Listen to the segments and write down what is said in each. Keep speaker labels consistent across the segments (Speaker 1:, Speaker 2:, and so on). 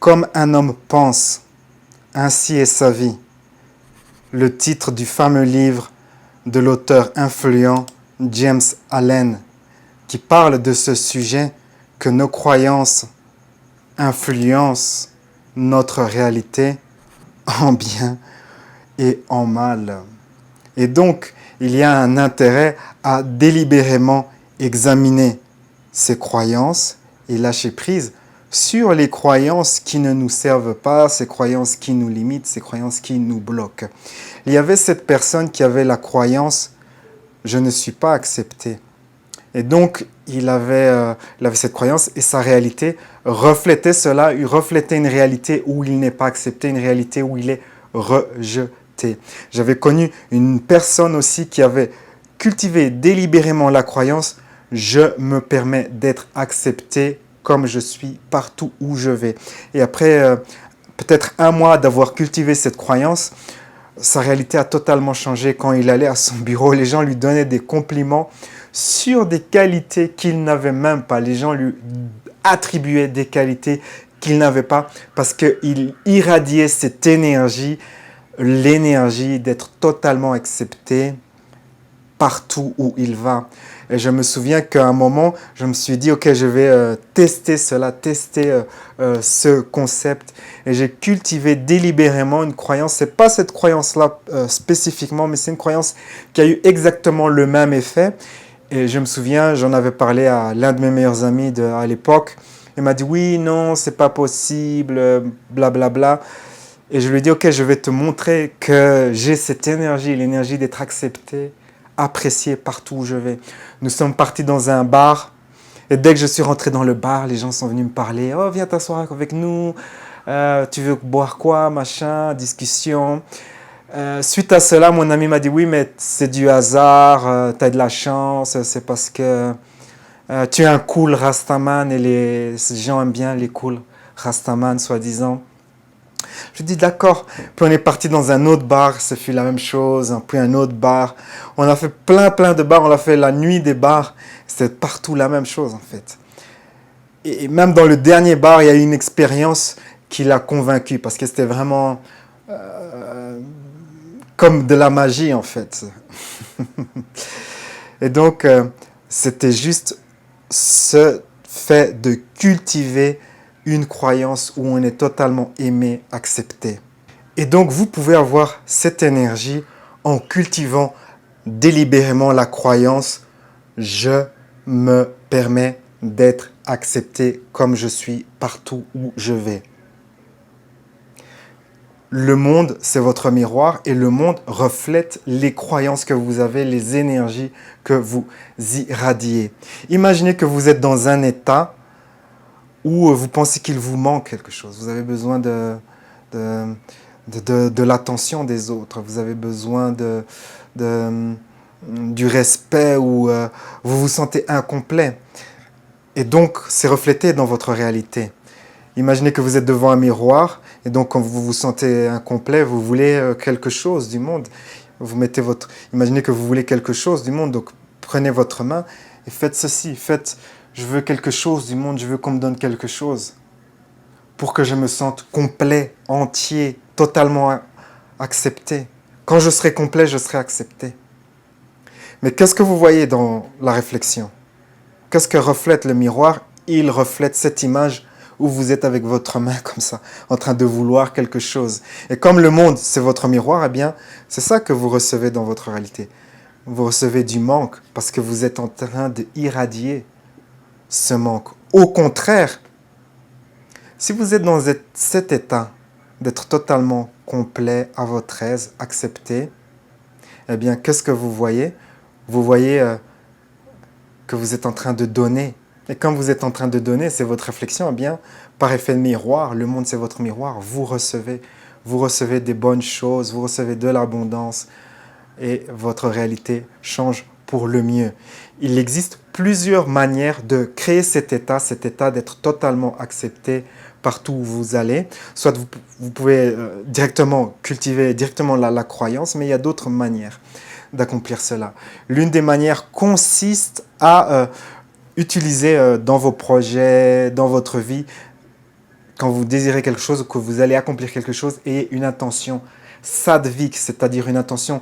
Speaker 1: Comme un homme pense, ainsi est sa vie. Le titre du fameux livre de l'auteur influent James Allen, qui parle de ce sujet que nos croyances influencent notre réalité en bien et en mal. Et donc, il y a un intérêt à délibérément examiner ses croyances et lâcher prise sur les croyances qui ne nous servent pas, ces croyances qui nous limitent, ces croyances qui nous bloquent. Il y avait cette personne qui avait la croyance « je ne suis pas accepté ». Et donc, il avait cette croyance et sa réalité reflétait cela, il reflétait une réalité où il n'est pas accepté, une réalité où il est rejeté. J'avais connu une personne aussi qui avait cultivé délibérément la croyance « je me permets d'être accepté comme je suis partout où je vais ». Et après peut-être un mois d'avoir cultivé cette croyance, sa réalité a totalement changé. Quand il allait à son bureau, les gens lui donnaient des compliments sur des qualités qu'il n'avait même pas. Les gens lui attribuaient des qualités qu'il n'avait pas parce qu'il irradiait cette énergie, l'énergie d'être totalement accepté partout où il va. Et je me souviens qu'à un moment, je me suis dit, ok, je vais tester cela, tester ce concept. Et j'ai cultivé délibérément une croyance. Ce n'est pas cette croyance-là spécifiquement, mais c'est une croyance qui a eu exactement le même effet. Et je me souviens, j'en avais parlé à l'un de mes meilleurs amis à l'époque. Il m'a dit, oui, non, c'est pas possible, blablabla. Bla, bla. Et je lui ai dit, ok, je vais te montrer que j'ai cette énergie, l'énergie d'être accepté, apprécié partout où je vais. Nous sommes partis dans un bar et dès que je suis rentré dans le bar, les gens sont venus me parler. Oh, viens t'asseoir avec nous. Tu veux boire quoi, machin, discussion. Suite à cela, mon ami m'a dit oui, mais c'est du hasard, tu as de la chance, c'est parce que tu es un cool Rastaman et les gens aiment bien les cool Rastaman, soi-disant. Je dis d'accord. Puis on est parti dans un autre bar, ce fut la même chose. Puis un autre bar. On a fait plein de bars. On a fait la nuit des bars. C'était partout la même chose en fait. Et même dans le dernier bar, il y a eu une expérience qui l'a convaincu parce que c'était vraiment comme de la magie en fait. Et donc, c'était juste ce fait de cultiver une croyance où on est totalement aimé, accepté. Et donc, vous pouvez avoir cette énergie en cultivant délibérément la croyance « je me permets d'être accepté comme je suis partout où je vais ». Le monde, c'est votre miroir et le monde reflète les croyances que vous avez, les énergies que vous irradiez. Imaginez que vous êtes dans un état où vous pensez qu'il vous manque quelque chose. Vous avez besoin de l'attention des autres. Vous avez besoin du respect ou vous vous sentez incomplet. Et donc, c'est reflété dans votre réalité. Imaginez que vous êtes devant un miroir et donc quand vous vous sentez incomplet, vous voulez quelque chose du monde. Imaginez que vous voulez quelque chose du monde, donc prenez votre main et faites ceci. Je veux quelque chose du monde, je veux qu'on me donne quelque chose pour que je me sente complet, entier, totalement accepté. Quand je serai complet, je serai accepté. Mais qu'est-ce que vous voyez dans la réflexion? Qu'est-ce que reflète le miroir? Il reflète cette image où vous êtes avec votre main comme ça, en train de vouloir quelque chose. Et comme le monde, c'est votre miroir, eh bien, c'est ça que vous recevez dans votre réalité. Vous recevez du manque parce que vous êtes en train d'irradier ce manque. Au contraire, si vous êtes dans cet état d'être totalement complet, à votre aise, accepté, eh bien, qu'est-ce que vous voyez? Vous voyez que vous êtes en train de donner. Et quand vous êtes en train de donner, c'est votre réflexion, eh bien, par effet de miroir, le monde c'est votre miroir, vous recevez des bonnes choses, vous recevez de l'abondance et votre réalité change pour le mieux. Il existe plusieurs manières de créer cet état d'être totalement accepté partout où vous allez. Soit vous pouvez directement cultiver directement la croyance, mais il y a d'autres manières d'accomplir cela. L'une des manières consiste à utiliser dans vos projets, dans votre vie, quand vous désirez quelque chose ou que vous allez accomplir quelque chose, ayez une intention sadvik, c'est-à-dire une intention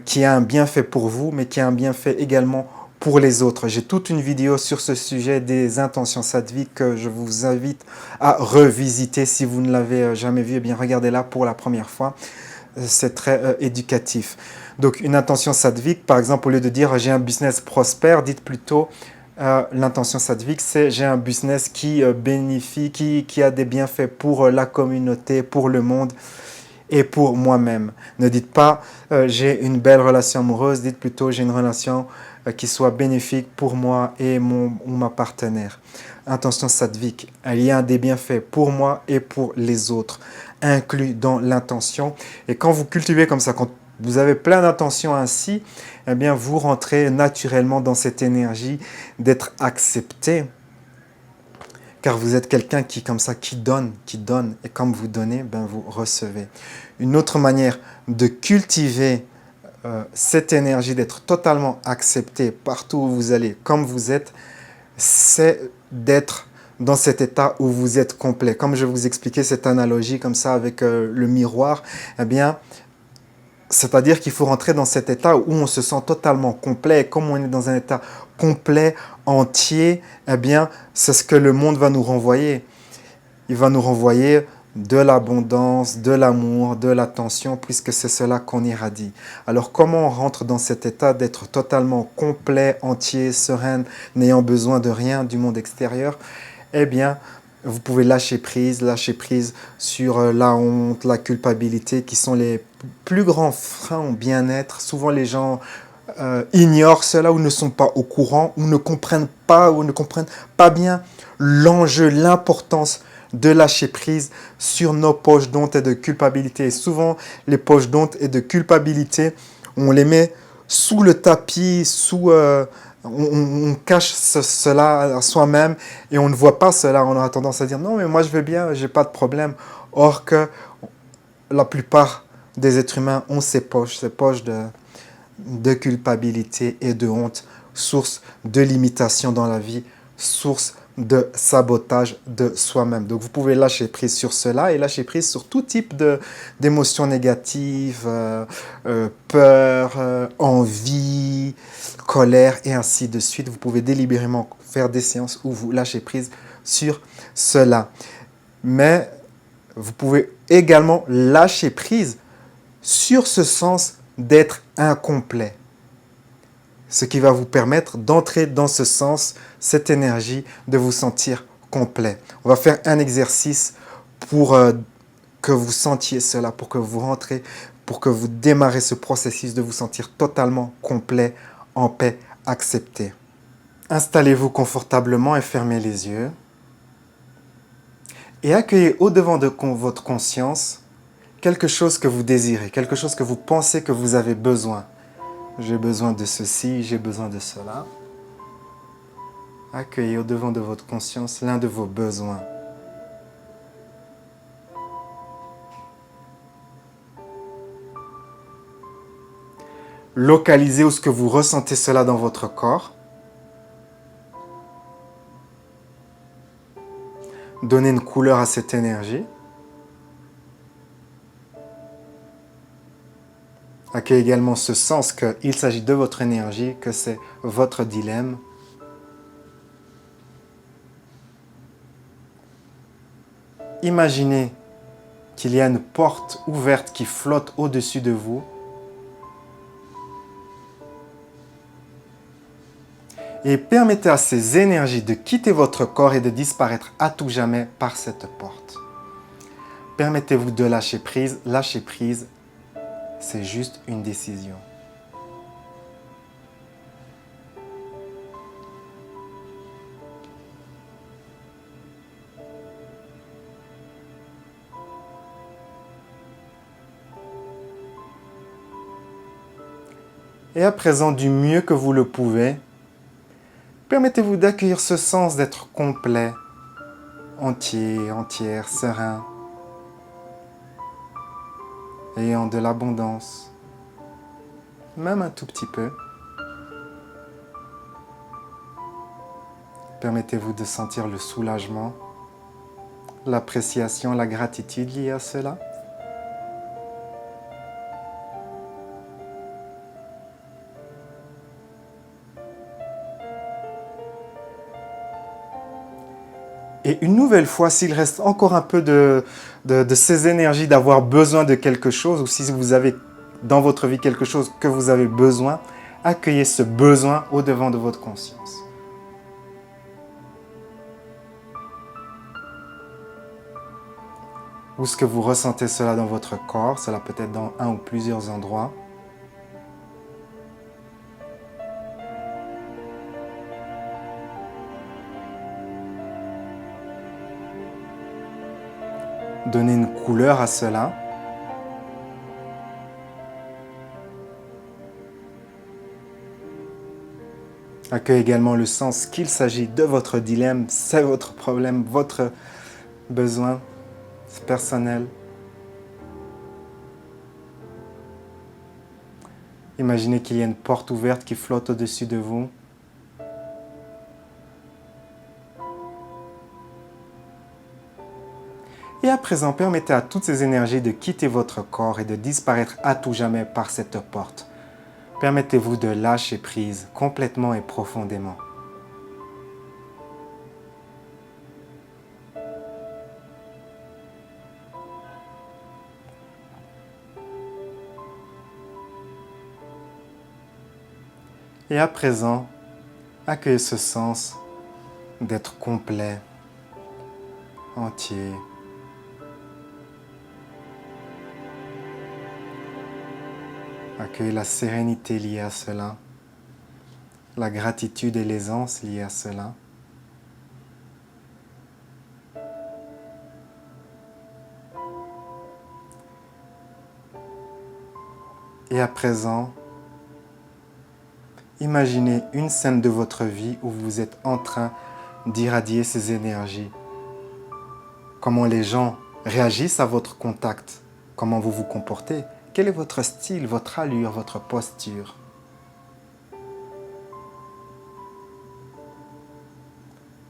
Speaker 1: qui a un bienfait pour vous, mais qui a un bienfait également pour les autres. J'ai toute une vidéo sur ce sujet des intentions sadviques que je vous invite à revisiter. Si vous ne l'avez jamais vu, eh bien regardez-la pour la première fois. C'est très éducatif. Donc une intention sadvik, par exemple, au lieu de dire j'ai un business prospère, dites plutôt l'intention sadvik, c'est j'ai un business qui bénéficie, qui a des bienfaits pour la communauté, pour le monde et pour moi-même. Ne dites pas j'ai une belle relation amoureuse, dites plutôt j'ai une relation qui soit bénéfique pour moi et mon ou ma partenaire. Intention sadvik, il y a des bienfaits pour moi et pour les autres, inclus dans l'intention. Et quand vous cultivez comme ça, quand vous avez plein d'intentions ainsi, eh bien vous rentrez naturellement dans cette énergie d'être accepté, car vous êtes quelqu'un qui, comme ça, qui donne, et comme vous donnez, ben vous recevez. Une autre manière de cultiver cette énergie, d'être totalement accepté partout où vous allez, comme vous êtes, c'est d'être dans cet état où vous êtes complet. Comme je vous expliquais cette analogie comme ça avec le miroir, eh bien, c'est-à-dire qu'il faut rentrer dans cet état où on se sent totalement complet. Et comme on est dans un état complet, entier, eh bien, c'est ce que le monde va nous renvoyer. Il va nous renvoyer de l'abondance, de l'amour, de l'attention, puisque c'est cela qu'on irradie. Alors, comment on rentre dans cet état d'être totalement complet, entier, serein, n'ayant besoin de rien du monde extérieur? Eh bien, vous pouvez lâcher prise sur la honte, la culpabilité, qui sont les plus grands freins au bien-être. Souvent, les gens ignorent cela ou ne sont pas au courant ou ne comprennent pas bien l'enjeu, l'importance de lâcher prise sur nos poches d'honte et de culpabilité. Et souvent, les poches d'honte et de culpabilité, on les met sous le tapis, on cache cela à soi-même et on ne voit pas cela. On aura tendance à dire non, mais moi je vais bien, j'ai pas de problème. Or que la plupart des êtres humains ont ces poches de culpabilité et de honte, source de limitation dans la vie, source de sabotage de soi-même. Donc vous pouvez lâcher prise sur cela et lâcher prise sur tout type d'émotions négatives, peur, envie, colère et ainsi de suite. Vous pouvez délibérément faire des séances où vous lâchez prise sur cela. Mais vous pouvez également lâcher prise sur ce sens d'être incomplet. Ce qui va vous permettre d'entrer dans ce sens, cette énergie, de vous sentir complet. On va faire un exercice pour que vous sentiez cela, pour que vous rentrez, pour que vous démarrez ce processus de vous sentir totalement complet, en paix, accepté. Installez-vous confortablement et fermez les yeux. Et accueillez au-devant de votre conscience quelque chose que vous désirez, quelque chose que vous pensez que vous avez besoin. J'ai besoin de ceci, j'ai besoin de cela. Accueillez au-devant de votre conscience l'un de vos besoins. Localisez où est-ce que vous ressentez cela dans votre corps. Donnez une couleur à cette énergie. Accueillez également ce sens qu'il s'agit de votre énergie, que c'est votre dilemme. Imaginez qu'il y a une porte ouverte qui flotte au-dessus de vous. Et permettez à ces énergies de quitter votre corps et de disparaître à tout jamais par cette porte. Permettez-vous de lâcher prise. Lâcher prise, c'est juste une décision. Et à présent, du mieux que vous le pouvez, permettez-vous d'accueillir ce sens d'être complet, entier, entière, serein, ayant de l'abondance, même un tout petit peu. Permettez-vous de sentir le soulagement, l'appréciation, la gratitude liée à cela. Et une nouvelle fois, s'il reste encore un peu de ces énergies d'avoir besoin de quelque chose, ou si vous avez dans votre vie quelque chose que vous avez besoin, accueillez ce besoin au-devant de votre conscience. Ou est-ce que vous ressentez cela dans votre corps, cela peut être dans un ou plusieurs endroits. Donnez une couleur à cela. Accueillez également le sens qu'il s'agit de votre dilemme, c'est votre problème, votre besoin, c'est personnel. Imaginez qu'il y a une porte ouverte qui flotte au-dessus de vous. Et à présent, permettez à toutes ces énergies de quitter votre corps et de disparaître à tout jamais par cette porte. Permettez-vous de lâcher prise complètement et profondément. Et à présent, accueillez ce sens d'être complet, entier. Accueillez la sérénité liée à cela, la gratitude et l'aisance liée à cela. Et à présent, imaginez une scène de votre vie où vous êtes en train d'irradier ces énergies. Comment les gens réagissent à votre contact, comment vous vous comportez, quel est votre style, votre allure, votre posture.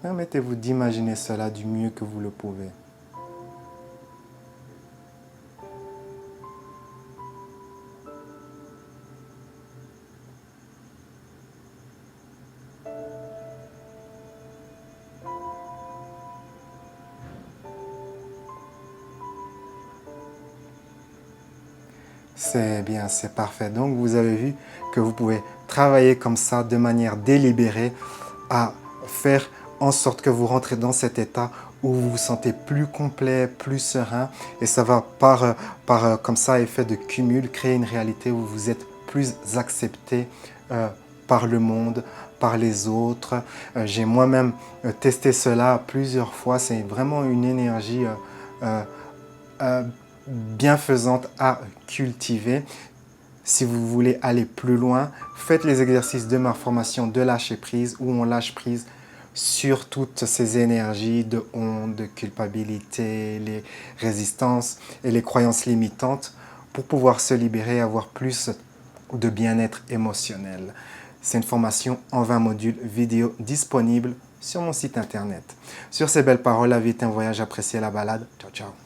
Speaker 1: Permettez-vous d'imaginer cela du mieux que vous le pouvez. C'est bien, c'est parfait. Donc vous avez vu que vous pouvez travailler comme ça de manière délibérée à faire en sorte que vous rentrez dans cet état où vous vous sentez plus complet, plus serein. Et ça va par comme ça, effet de cumul, créer une réalité où vous êtes plus accepté par le monde, par les autres. J'ai moi-même testé cela plusieurs fois. C'est vraiment une énergie bienfaisante à cultiver. Si vous voulez aller plus loin, faites les exercices de ma formation de lâcher prise où on lâche prise sur toutes ces énergies de honte, de culpabilité, les résistances et les croyances limitantes pour pouvoir se libérer et avoir plus de bien-être émotionnel. C'est une formation en 20 modules vidéo disponible sur mon site internet. Sur ces belles paroles, la vie est un voyage, appréciez la balade. Ciao, ciao.